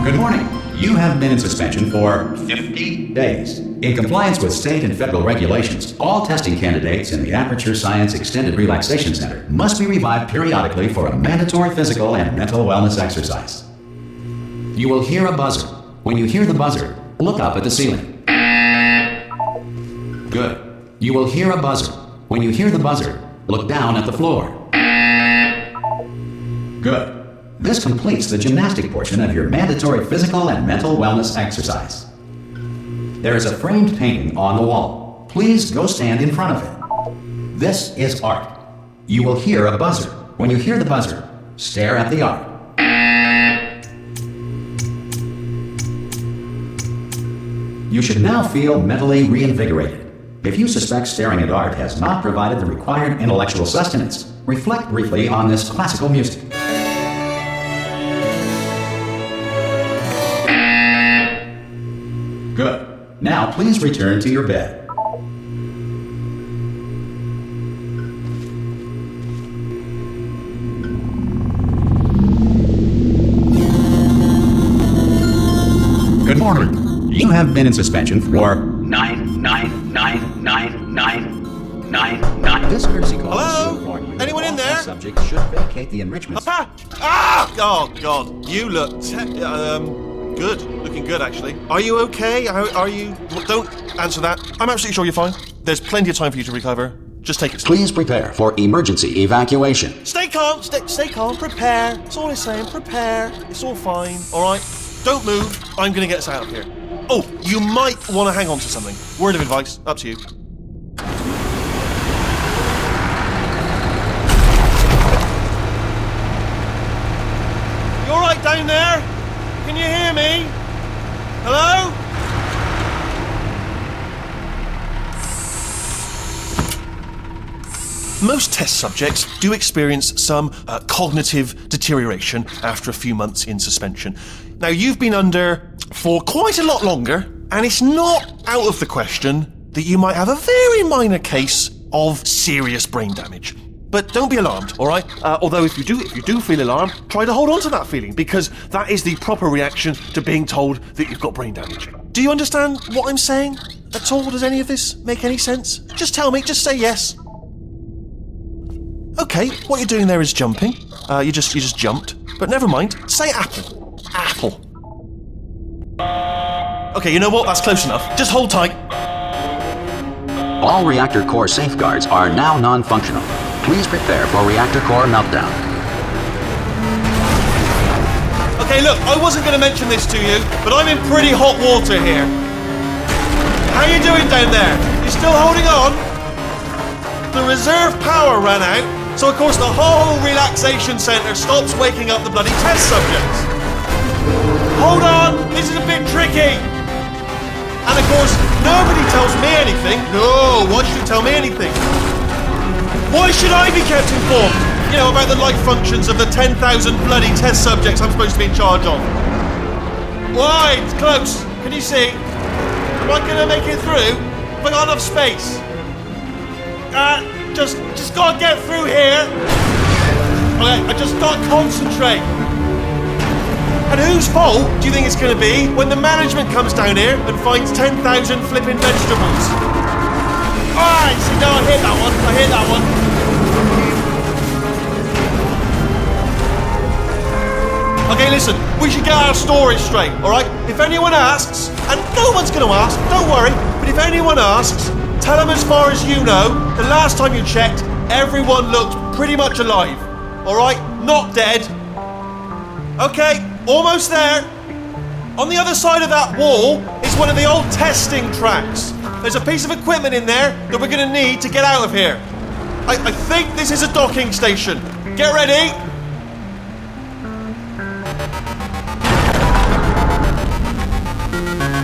Good morning. You have been in suspension for 50 days. In compliance with state and federal regulations, all testing candidates in the Aperture Science Extended Relaxation Center must be revived periodically for a mandatory physical and mental wellness exercise. You will hear a buzzer. When you hear the buzzer, look up at the ceiling. Good. You will hear a buzzer. When you hear the buzzer, look down at the floor. Good. This completes the gymnastic portion of your mandatory physical and mental wellness exercise. There is a framed painting on the wall. Please go stand in front of it. This is art. You will hear a buzzer. When you hear the buzzer, stare at the art. You should now feel mentally reinvigorated. If you suspect staring at art has not provided the required intellectual sustenance, reflect briefly on this classical music. Good. Now please return to your bed. Good morning. You have been in suspension for 9999999. This courtesy call is to inform you that Anyone in all there? test subjects should vacate the enrichment. Oh God! You look good. Looking good, actually. Are you okay? Are you? Don't answer that. I'm absolutely sure you're fine. There's plenty of time for you to recover. Just take it. Please prepare for emergency evacuation. Stay calm. Stay calm. Prepare. That's all I'm saying. Prepare. It's all fine. All right. Don't move. I'm gonna get us out of here. Oh, you might want to hang on to something. Word of advice. Up to you. You all right down there? Can you hear me? Hello? Most test subjects do experience some cognitive deterioration after a few months in suspension. Now, you've been under for quite a lot longer, and it's not out of the question that you might have a very minor case of serious brain damage. But don't be alarmed, all right? Although if you do feel alarmed, try to hold on to that feeling, because that is the proper reaction to being told that you've got brain damage. Do you understand what I'm saying at all? Does any of this make any sense? Just tell me, just say yes. Okay, what you're doing there is jumping. You just jumped. But never mind, say apple. Apple. Okay, you know what? That's close enough. Just hold tight. All reactor core safeguards are now non-functional. Please prepare for reactor core meltdown. Okay, look, I wasn't going to mention this to you, but I'm in pretty hot water here. How you doing down there? You still holding on? The reserve power ran out, so of course the whole relaxation centre stops waking up the bloody test subjects. Hold on, this is a bit tricky. And of course, nobody tells me anything. No, why should you tell me anything? Why should I be kept informed? You know, about the life functions of the 10,000 bloody test subjects I'm supposed to be in charge of. Why? It's close. Can you see? Am I gonna make it through? Have I got enough space? Just gotta get through here. Okay, I just gotta concentrate. And whose fault do you think it's gonna be when the management comes down here and finds 10,000 flipping vegetables? Alright, see, now I hit that one. Okay, listen, we should get our stories straight, alright? If anyone asks, and no one's gonna ask, don't worry, but if anyone asks, tell them as far as you know, the last time you checked, everyone looked pretty much alive, alright? Not dead. Okay, almost there. On the other side of that wall is one of the old testing tracks. There's a piece of equipment in there that we're going to need to get out of here. I think this is a docking station. Get ready.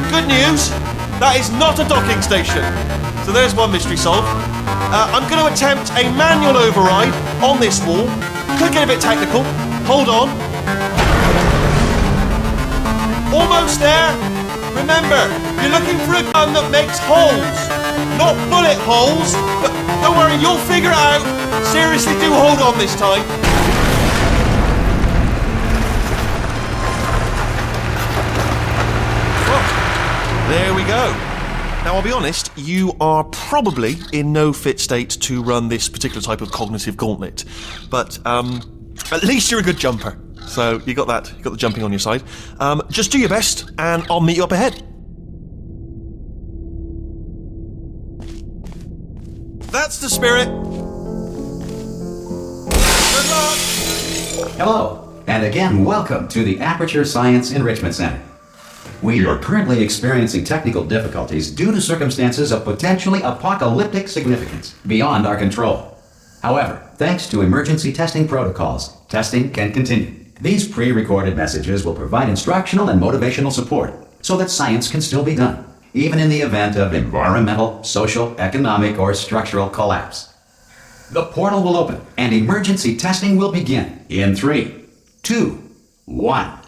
Good news, that is not a docking station. So there's one mystery solved. I'm going to attempt a manual override on this wall. Could get a bit technical. Hold on. Almost there. Remember, you're looking for a gun that makes holes, not bullet holes. But don't worry, you'll figure it out. Seriously, do hold on this time. Now, I'll be honest, you are probably in no fit state to run this particular type of cognitive gauntlet. But at least you're a good jumper. So you got that. You got the jumping on your side. Just do your best, and I'll meet you up ahead. That's the spirit. Good luck. Hello, and again, welcome to the Aperture Science Enrichment Center. We are currently experiencing technical difficulties due to circumstances of potentially apocalyptic significance beyond our control. However, thanks to emergency testing protocols, testing can continue. These pre-recorded messages will provide instructional and motivational support so that science can still be done, even in the event of environmental, social, economic, or structural collapse. The portal will open and emergency testing will begin in 3, 2, 1.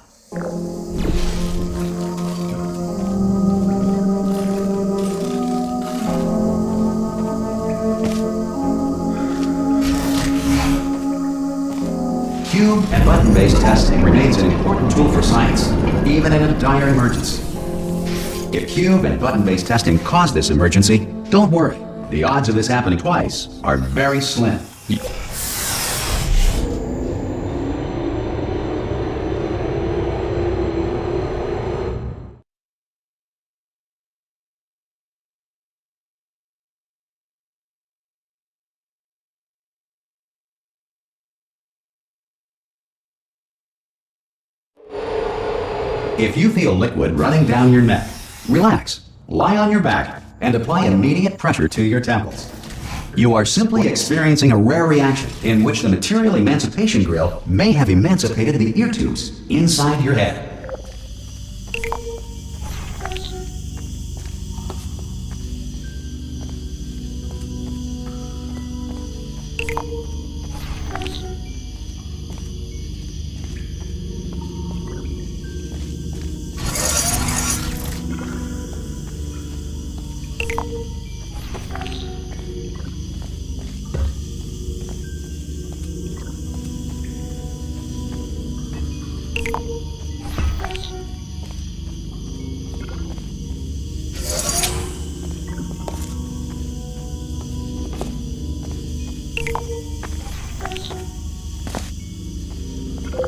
Cube and button-based testing remains an important tool for science, even in a dire emergency. If cube and button-based testing caused this emergency, don't worry. The odds of this happening twice are very slim. If you feel liquid running down your neck, relax, lie on your back, and apply immediate pressure to your temples. You are simply experiencing a rare reaction in which the material emancipation grill may have emancipated the ear tubes inside your head.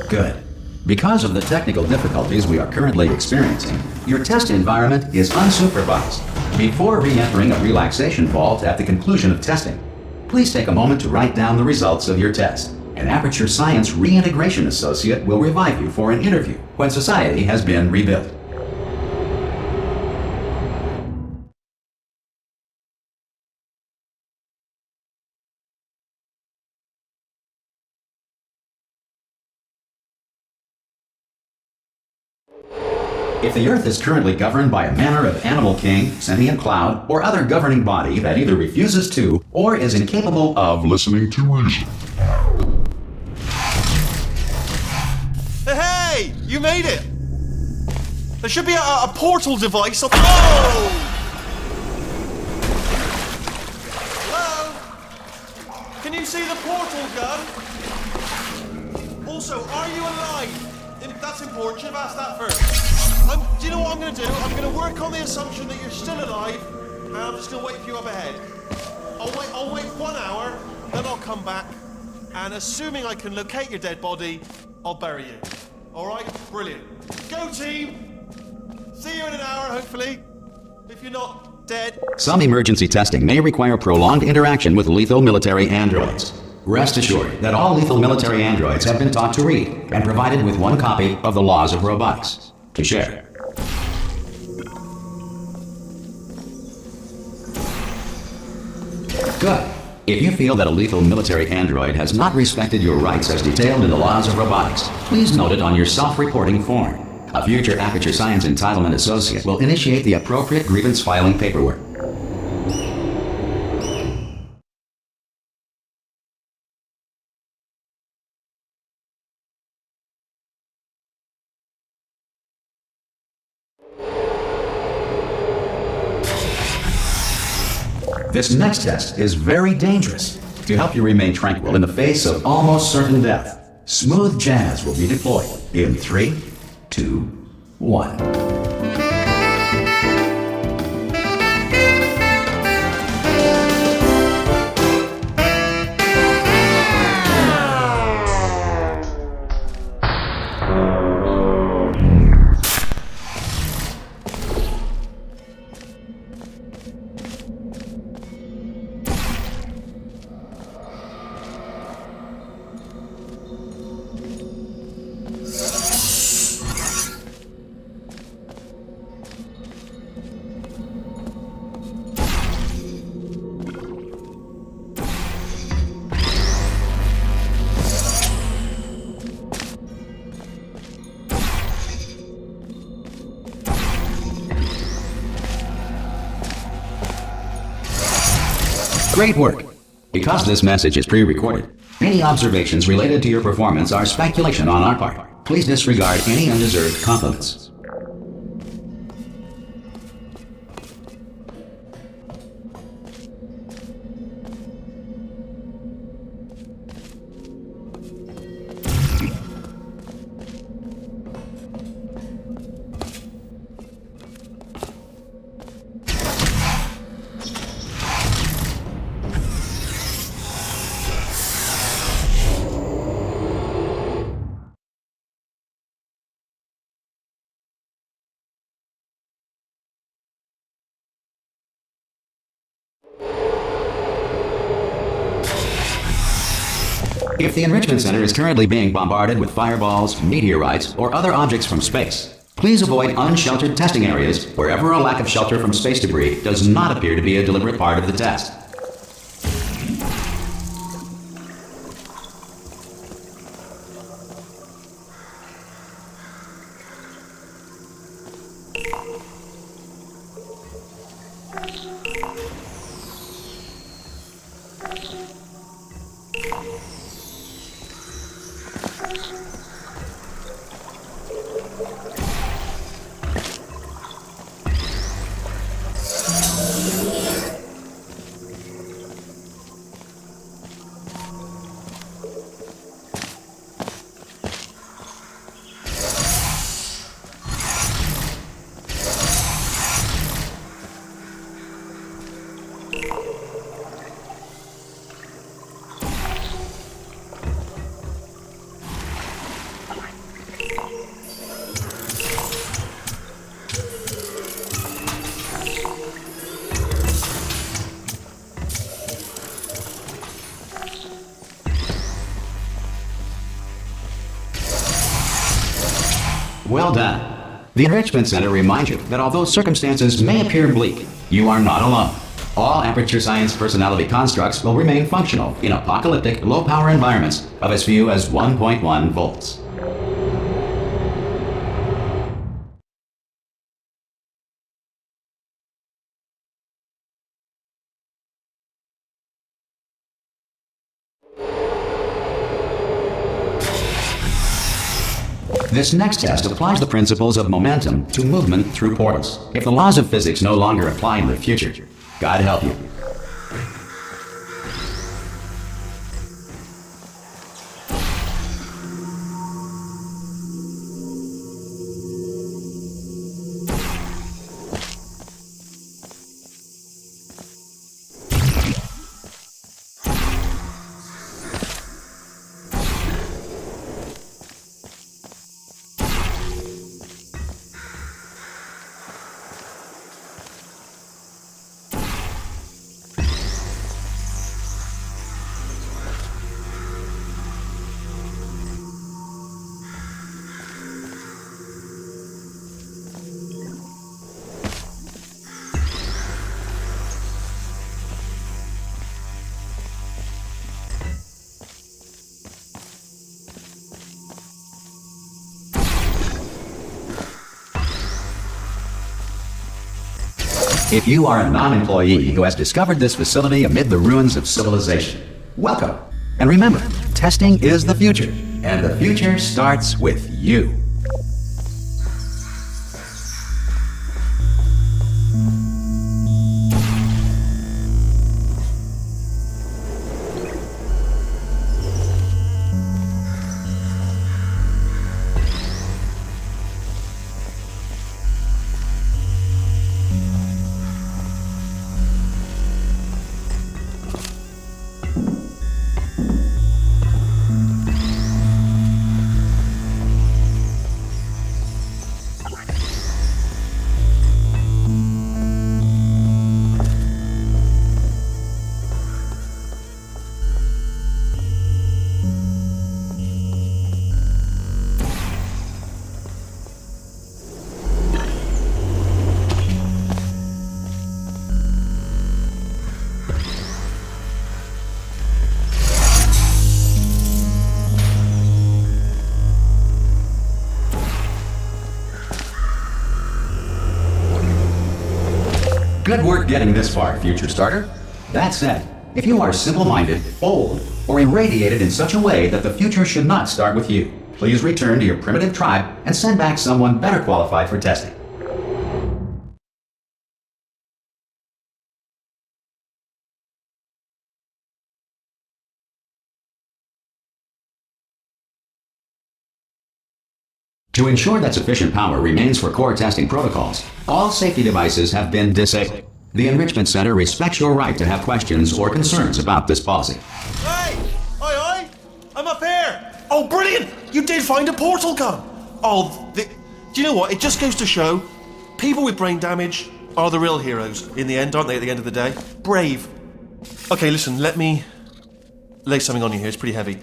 Good. Because of the technical difficulties we are currently experiencing, your test environment is unsupervised. Before re-entering a relaxation vault at the conclusion of testing, please take a moment to write down the results of your test. An Aperture Science Reintegration Associate will revive you for an interview when society has been rebuilt. If the Earth is currently governed by a manner of animal king, sentient cloud, or other governing body that either refuses to or is incapable of listening to reason. Hey! You made it! There should be a portal device on... Oh! Hello? Can you see the portal gun? Also, are you alive? That's important. Should have asked that first. Do you know what I'm going to do? I'm going to work on the assumption that you're still alive, and I'm just going to wait for you up ahead. I'll wait 1 hour, then I'll come back, and assuming I can locate your dead body, I'll bury you. All right? Brilliant. Go, team! See you in an hour, hopefully. If you're not dead. Some emergency testing may require prolonged interaction with lethal military androids. Rest assured that all lethal military androids have been taught to read and provided with 1 copy of the Laws of Robotics to share. Good. If you feel that a lethal military android has not respected your rights as detailed in the Laws of Robotics, please note it on your self-reporting form. A future Aperture Science Entitlement Associate will initiate the appropriate grievance filing paperwork. This next test is very dangerous. To help you remain tranquil in the face of almost certain death, smooth jazz will be deployed in 3, 2, 1. Great work! Because this message is pre-recorded, any observations related to your performance are speculation on our part. Please disregard any undeserved compliments. If the Enrichment Center is currently being bombarded with fireballs, meteorites, or other objects from space, please avoid unsheltered testing areas wherever a lack of shelter from space debris does not appear to be a deliberate part of the test. Well done. The Enrichment Center reminds you that although circumstances may appear bleak, you are not alone. All Aperture Science personality constructs will remain functional in apocalyptic, low-power environments of as few as 1.1 volts. This next test applies the principles of momentum to movement through portals. If the laws of physics no longer apply in the future, God help you. If you are a non-employee who has discovered this facility amid the ruins of civilization, welcome. And remember, testing is the future, and the future starts with you. Good work getting this far, future starter. That said, If you are simple-minded, bold, or irradiated in such a way that the future should not start with you, please return to your primitive tribe and send back someone better qualified for testing. To ensure that sufficient power remains for core testing protocols, all safety devices have been disabled. The Enrichment Center respects your right to have questions or concerns about this policy. Hey! Oi! I'm up here! Oh, brilliant! You did find a portal gun! Do you know what? It just goes to show, people with brain damage are the real heroes in the end, aren't they, at the end of the day? Brave. Okay, listen, let me lay something on you here. It's pretty heavy.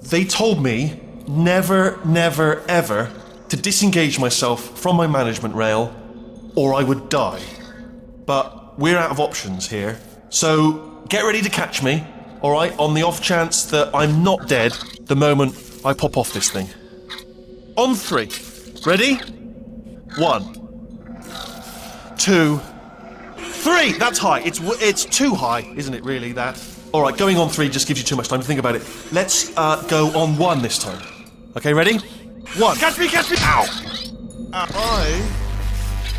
They told me never, never, ever to disengage myself from my management rail or I would die. But we're out of options here. So get ready to catch me, alright, on the off chance that I'm not dead the moment I pop off this thing. On 3. Ready? 1, 2, 3! That's high. It's too high, isn't it, really, that? Alright, going on 3 just gives you too much time to think about it. Let's go on 1 this time. Okay, ready? 1. Catch me! Ow!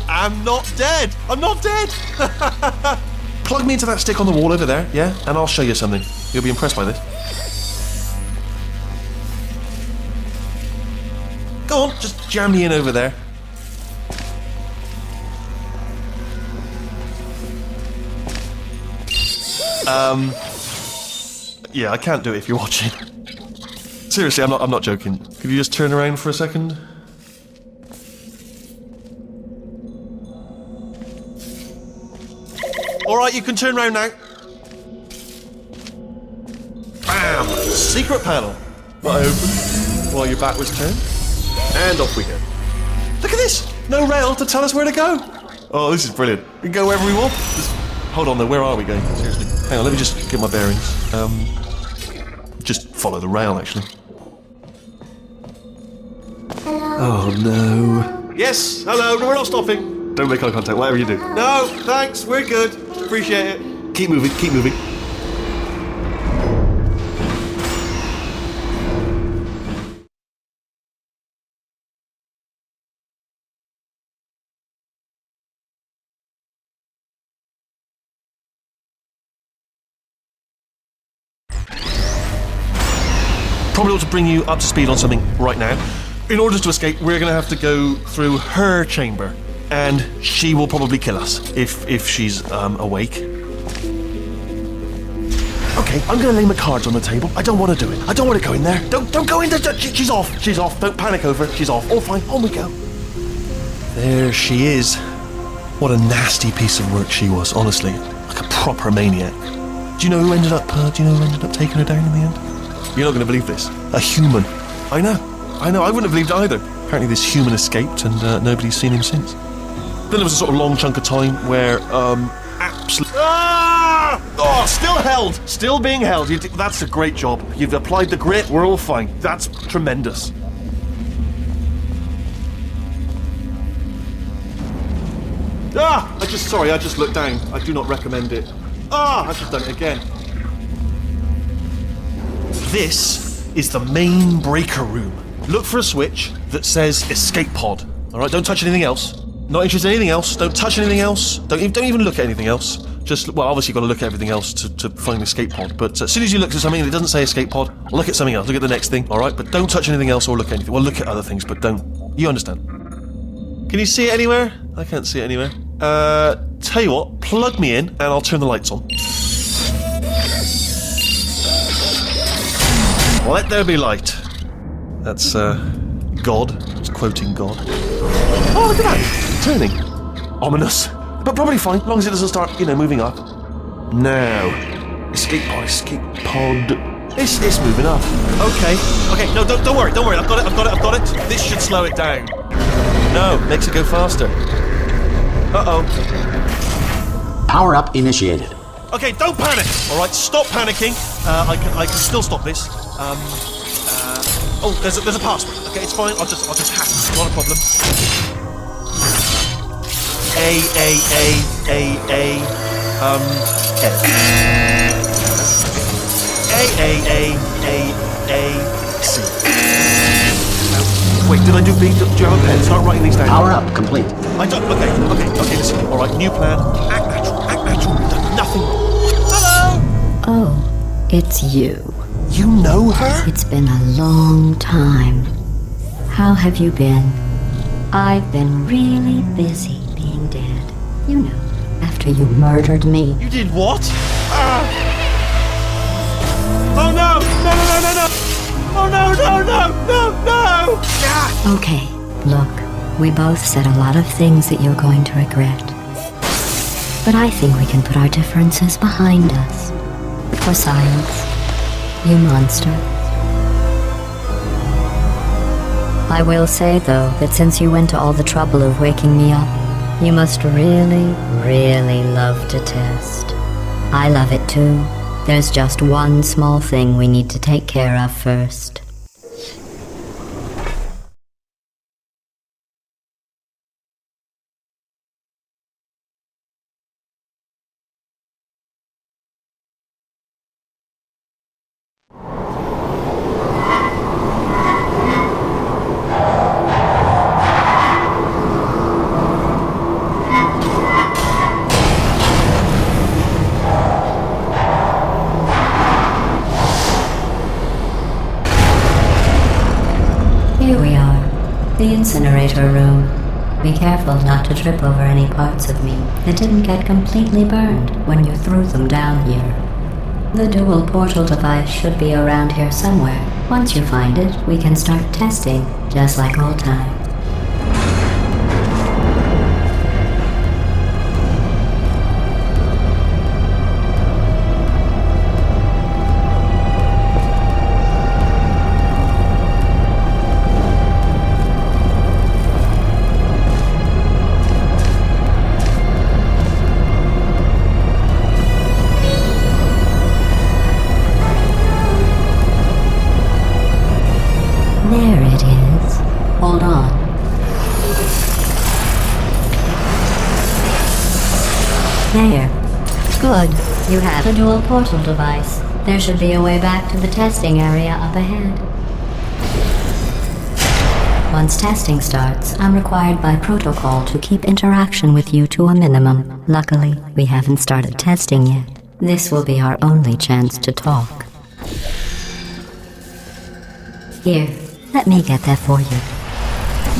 I am not dead! I'm not dead! Plug me into that stick on the wall over there, yeah? And I'll show you something. You'll be impressed by this. Go on, just jam me in over there. Yeah, I can't do it if you're watching. Seriously, I'm not joking. Could you just turn around for a second? Alright, you can turn around now. Bam! Secret panel. I open while your back was turned. And off we go. Look at this! No rail to tell us where to go. Oh, this is brilliant. We can go wherever we want. Hold on though, where are we going? Seriously. Hang on, let me just get my bearings. Just follow the rail, actually. Oh no. Yes, hello, no, we're not stopping. Don't make eye contact, whatever you do. No, thanks, we're good. Appreciate it. Keep moving, keep moving. Probably ought to bring you up to speed on something right now. In order to escape, we're going to have to go through her chamber, and she will probably kill us if she's awake. Okay, I'm going to lay my cards on the table. I don't want to do it. I don't want to go in there. Don't go in there. She's off. She's off. Don't panic over it. She's off. All fine. On we go. There she is. What a nasty piece of work she was. Honestly, like a proper maniac. Do you know who ended up? Taking her down in the end? You're not going to believe this. A human. I know. I wouldn't have believed it either. Apparently this human escaped and nobody's seen him since. Then there was a sort of long chunk of time where, absolutely... Ah! Oh, still held! Still being held. That's a great job. You've applied the grit, we're all fine. That's tremendous. Ah! I just looked down. I do not recommend it. Ah! I've just done it again. This is the main breaker room. Look for a switch that says escape pod. Alright, don't touch anything else. Not interested in anything else. Don't touch anything else. Don't even look at anything else. Just, well, obviously you've got to look at everything else to find the escape pod. But as soon as you look at something that doesn't say escape pod, look at something else. Look at the next thing, alright? But don't touch anything else or look at anything. Well, look at other things, but don't. You understand. Can you see it anywhere? I can't see it anywhere. Tell you what, plug me in and I'll turn the lights on. Let there be light. That's, God. It's quoting God. Oh, look at that! Turning. Ominous. But probably fine, as long as it doesn't start, moving up. Now. Escape pod. It's moving up. Okay, no, don't worry. I've got it. This should slow it down. No, makes it go faster. Uh-oh. Power up initiated. Okay, don't panic! Alright, stop panicking. I can still stop this. Oh, there's a password. Okay, it's fine. I'll just hack it. Not a problem. A. C. Wait, did I do B? Do you have a pen? Start writing these down. Power up complete. I don't. Okay, listen. All right, new plan. Act natural. You've done nothing wrong. Hello! Oh, it's you. You know her? It's been a long time. How have you been? I've been really busy being dead. You know, after you murdered me. You did what? Oh no! No! Oh no! Ah! Okay, look, we both said a lot of things that you're going to regret. But I think we can put our differences behind us. For science, you monster. I will say, though, that since you went to all the trouble of waking me up, you must really, really love to test. I love it too. There's just one small thing we need to take care of first. Here we are, the incinerator room. Be careful not to trip over any parts of me that didn't get completely burned when you threw them down here. The dual portal device should be around here somewhere. Once you find it, we can start testing, just like old times. There it is. Hold on. There. Good. You have the dual portal device. There should be a way back to the testing area up ahead. Once testing starts, I'm required by protocol to keep interaction with you to a minimum. Luckily, we haven't started testing yet. This will be our only chance to talk. Here. Let me get that for you.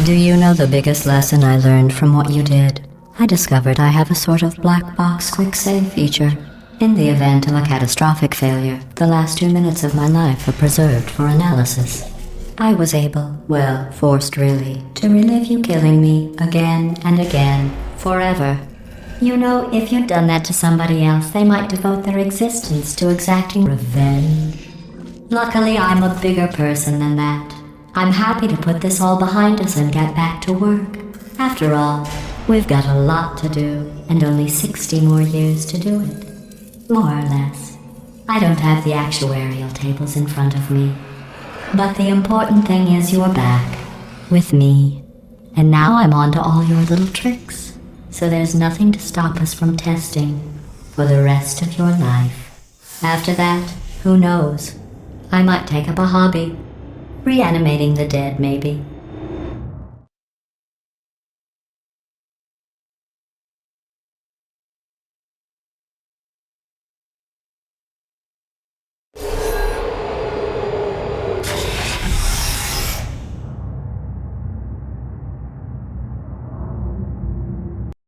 Do you know the biggest lesson I learned from what you did? I discovered I have a sort of black box quick save feature. In the event of a catastrophic failure, the last 2 minutes of my life are preserved for analysis. I was able, well, forced really, to relive you killing me again and again, forever. You know, if you'd done that to somebody else, they might devote their existence to exacting revenge. Luckily, I'm a bigger person than that. I'm happy to put this all behind us and get back to work. After all, we've got a lot to do, and only 60 more years to do it. More or less. I don't have the actuarial tables in front of me. But the important thing is you're back. With me. And now I'm on to all your little tricks. So there's nothing to stop us from testing for the rest of your life. After that, who knows? I might take up a hobby. Reanimating the dead, maybe.